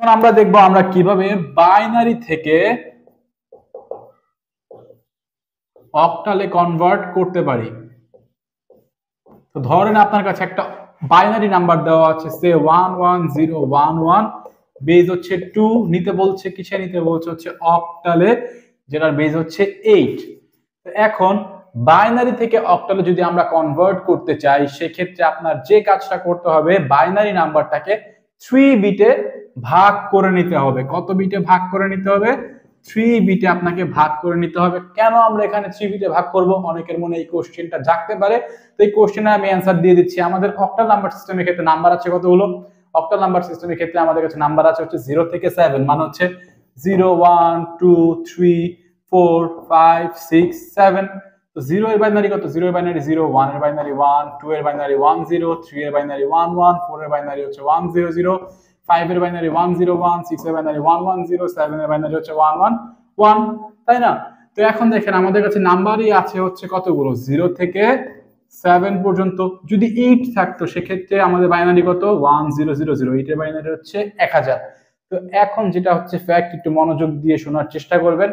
এখন আমরা দেখব আমরা কিভাবে বাইনারি থেকে অক্টালে কনভার্ট করতে পারি। তো ধরেন আপনার কাছে একটা বাইনারি নাম্বার দেওয়া আছে, সে 11011, বেজ হচ্ছে 2, নিতে বলছে কিসে নিতে বলছে হচ্ছে অক্টালে, যেটার বেজ হচ্ছে 8। তো এখন বাইনারি থেকে অক্টালে যদি আমরা কনভার্ট করতে চাই, সেক্ষেত্রে আপনার যে কাজটা করতে হবে, বাইনারি নাম্বারটাকে 3 বিটে ভাগ করে নিতে হবে। কত বিটে ভাগ করে নিতে হবে? 3 বিটে আপনাকে ভাগ করে নিতে হবে। কেন আমরা এখানে 3 বিটে ভাগ করব? অনেকের মনে এই কোশ্চেনটা জাগতে পারে। তো এই কোশ্চেনে আমি অ্যান্সার দিয়ে দিচ্ছি। আমাদের অক্টাল নাম্বার সিস্টেমের ক্ষেত্রে নাম্বার আছে কতগুলো? অক্টাল নাম্বার সিস্টেমের ক্ষেত্রে আমাদের কাছে নাম্বার আছে হচ্ছে 0 থেকে 7, মানে হচ্ছে 0 1 2 3 4 5 6 7। তো 0 এর বাইনারি কত? 0 এর বাইনারি 0, 1 এর বাইনারি 1, 2 এর বাইনারি 1 0, 3 এর বাইনারি 1 1, 4 এর বাইনারি হচ্ছে 1 0 0, 5 এর বাইনারি 1 0 1, 6 এর বাইনারি 1 1 0, 7 এর বাইনারি হচ্ছে 1 1 1, তাই না? তো এখন দেখেন আমাদের কাছে নাম্বারই আছে হচ্ছে কতগুলো? 0 থেকে 7 পর্যন্ত। যদি 8 থাকতো সেক্ষেত্রে আমাদের বাইনারি কত? 1 0 0 0, 8 এর বাইনারি হচ্ছে 1000। তো এখন যেটা হচ্ছে ফ্যাক্ট, একটু মনোযোগ দিয়ে শোনার চেষ্টা করবেন।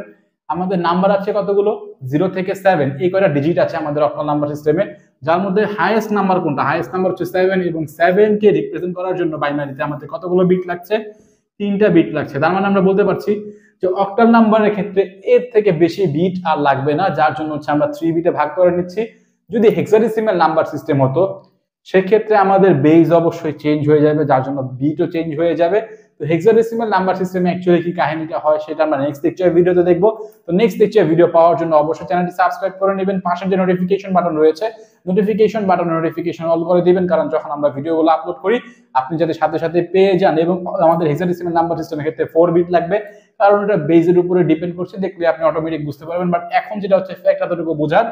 আমাদের নাম্বার আছে কতগুলো? 0 থেকে 7, এই কয়টা ডিজিট আছে আমাদের অক্টাল নাম্বার সিস্টেমে, যার মধ্যে হাইয়েস্ট নাম্বার কোনটা? হাইয়েস্ট নাম্বার হচ্ছে 7, এবং 7 কে রিপ্রেজেন্ট করার জন্য বাইনারিতে আমাদের কতগুলো বিট লাগছে? 3টা বিট লাগছে। তার মানে আমরা বলতে পারছি যে অক্টাল নাম্বারের ক্ষেত্রে এর থেকে বেশি বিট আর লাগবে না, যার জন্য হচ্ছে আমরা 3 বিটে ভাগ করে নিচ্ছি। যদি হেক্সাডেসিমাল নাম্বার সিস্টেম হতো সেক্ষেত্রে আমাদের বেজ অবশ্যই চেঞ্জ হয়ে যাবে, যার জন্য বিটও চেঞ্জ হয়ে যাবে। তো হেক্সাডেসিমাল নাম্বার সিস্টেমে অ্যাকচুয়ালি কি কাহিনীটা হয় সেটা আমরা নেক্সট লেকচার ভিডিওতে দেখবো। তো নেক্সট লেকচার ভিডিও পাওয়ার জন্য অবশ্যই চ্যানেলটি সাবস্ক্রাইব করে নেবেন। পাশে যে নোটিফিকেশন বাটন রয়েছে, নোটিফিকেশন অল করে দিবেন, কারণ যখন আমরা ভিডিওগুলো আপলোড করি আপনি যাতে সাথে সাথে পেয়ে যান। এবং আমাদের হেক্সাডেসিমাল নাম্বার সিস্টেমের ক্ষেত্রে 4 বিট লাগবে, কারণ এটা বেজের উপরে ডিপেন্ড করছে। দেখলে আপনি অটোমেটিক বুঝতে পারবেন। বাট এখন যেটা হচ্ছে ফ্যাক্ট এতটুকু বোঝার,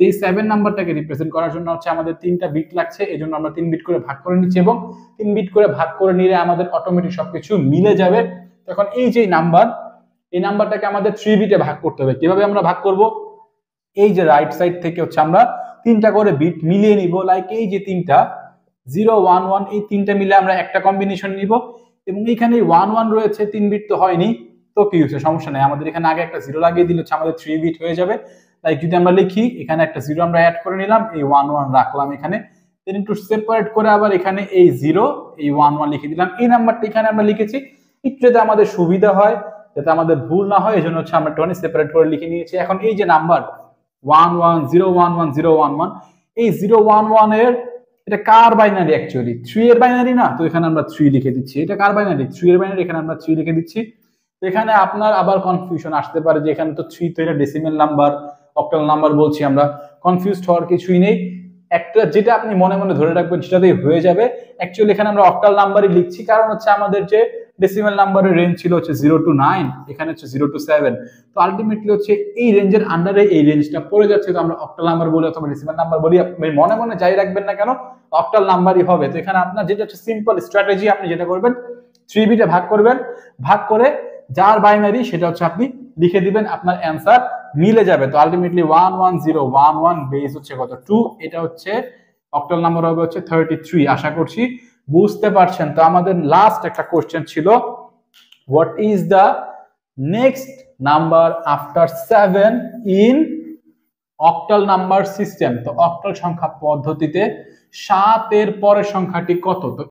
এই 7 নাম্বারটাকে রিপ্রেজেন্ট করার জন্য হচ্ছে আমাদের 3টা বিট লাগছে, এজন্য আমরা 3 বিট করে ভাগ করে নিচ্ছি, এবং 3 বিট করে ভাগ করে নিলে আমাদের অটোমেটিক সবকিছু মিলে যাবে। তখন এই যে নাম্বার, এই নাম্বারটাকে আমাদের 3 বিটে ভাগ করতে হবে। কিভাবে আমরা ভাগ করব? এই যে রাইট সাইড থেকে হচ্ছে আমরা 3টা করে বিট মিলিয়ে নিব। লাইক এই যে 3টা 0 1 1, এই 3টা মিলে আমরা একটা কম্বিনেশন নিব, এবং এখানে 1 1 রয়েছে, 3 বিট তো হয়নি, তো কি হচ্ছে? সমস্যা নাই, আমাদের এখানে আগে একটা 0 লাগিয়ে দিলে হচ্ছে আমাদের 3 বিট হয়ে যাবে। লাইক যদি আমরা লিখি, এখানে একটা 0 আমরা অ্যাড করে নিলাম, এই 1 1 রাখলাম এখানে, দেন একটু সেপারেট করে আবার এখানে এই 0 এই 1 1 লিখে দিলাম। এই নাম্বারটা এখানে আমরা লিখেছি, একটু যাতে আমাদের সুবিধা হয়, যাতে আমাদের ভুল না হয়, এজন্য হচ্ছে আমরা একটু সেপারেট করে লিখে নিয়েছি। এখন এই যে নাম্বার 1 1 0 1 1 0 1 1, এই 0 1 1 এর এটা কার বাইনারি? অ্যাকচুয়ালি 3 এর বাইনারি না, তো এখানে আমরা 3 লিখে দিচ্ছি। এটা কার বাইনারি? 3 এর বাইনারি, এখানে আমরা 3 লিখে দিচ্ছি। এখানে আপনার আবার কনফিউশন আসতে পারে যে এখানে তো 3, তো এটা ডেসিমেল নাম্বার, অক্টাল নাম্বার বলছি আমরা। কনফিউজড হওয়ার কিছুই নেই, একটা যেটা আপনি মনে মনে ধরে রাখবেন সেটাতেই হয়ে যাবে। অ্যাকচুয়ালি এখানে আমরা অক্টাল নাম্বারই লিখছি, কারণ হচ্ছে আমাদের যে ডেসিমেল নাম্বারের রেঞ্জ ছিল হচ্ছে 0 to 9, এখানে হচ্ছে 0 to 7। তো আলটিমেটলি হচ্ছে এই রেঞ্জের আন্ডারে এই রেঞ্জটা পড়ে যাচ্ছে, তো আমরা অক্টাল নাম্বার বলি অথবা ডেসিমেল নাম্বার বলি, আপনি মনে মনে যাই রাখবেন না কেন, অক্টাল নাম্বারই হবে। তো এখানে আপনার যেটা হচ্ছে সিম্পল স্ট্র্যাটেজি, আপনি যেটা করবেন 3 বিটে ভাগ করবেন, ভাগ করে যার বাইনারি সেটা হচ্ছে আপনি লিখে দিবেন, আপনার অ্যান্সার মিলে যাবে। তো আলটিমেটলি 1 1 0 1 1 বেস হচ্ছে কত? 2, এটা হচ্ছে অক্টাল নাম্বার হবে হচ্ছে 33। আশা করছি বুঝতে পারছেন। তো আমাদের লাস্ট একটা কোশ্চেন ছিল, what is the next number after 7 in octal number system? তো অক্টাল সংখ্যা পদ্ধতিতে 7 এর পরের সংখ্যাটি কত? তো